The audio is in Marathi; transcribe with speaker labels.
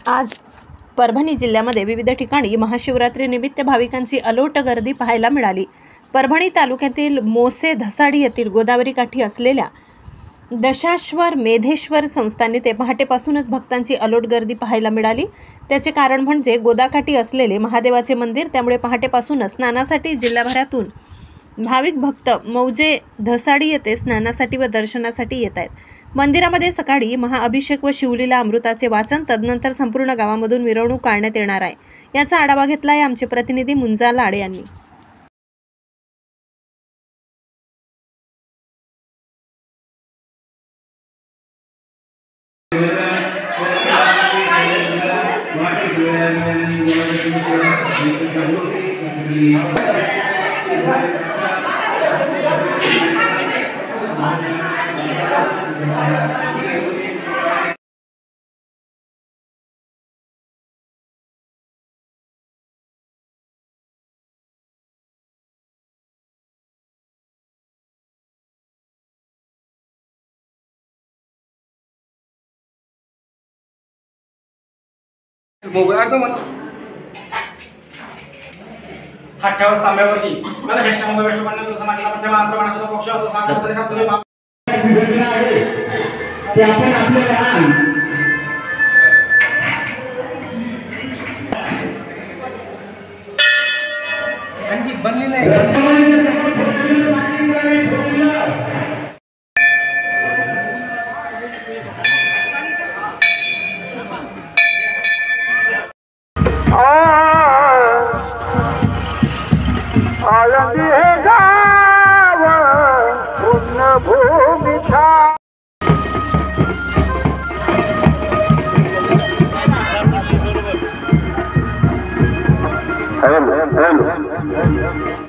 Speaker 1: आज परभणी जिल्ह्यामध्ये विविध ठिकाणी महाशिवरात्रीनिमित्त भाविकांची अलोट गर्दी पाहायला मिळाली। परभणी तालुक्यातील मोसे धसाडी येथील गोदावरी काठी असलेल्या दशाश्वर मेधेश्वर संस्थानी ते पहाटेपासूनच भक्तांची अलोट गर्दी पाहायला मिळाली। त्याचे कारण म्हणजे गोदाकाठी असलेले महादेवाचे मंदिर, त्यामुळे पहाटेपासूनच स्नानासाठी जिल्हाभरातून भाविक भक्त मौजे धसाडी येथे स्नानासाठी व दर्शनासाठी येत आहेत। मंदिरामध्ये सकाळी महाअभिषेक व शिवलीला अमृताचे वाचन, तदनंतर संपूर्ण गावामधून मिरवणूक काढण्यात येणार आहे। याचा आढावा घेतला आहे आमचे प्रतिनिधी मुंजा लाड यांनी।
Speaker 2: ठेवा स्तंभावरती मला शिष्यामध्ये वेष्टपणे तुला समाजाला प्रमाण प्रमाणाचा पक्ष होतो सांगण्यासाठी सांगतोय घटना आहे की आपण आपले लहान आणखी बनली नाही।
Speaker 3: आनंदी हे गाव पुण्यभूमीचा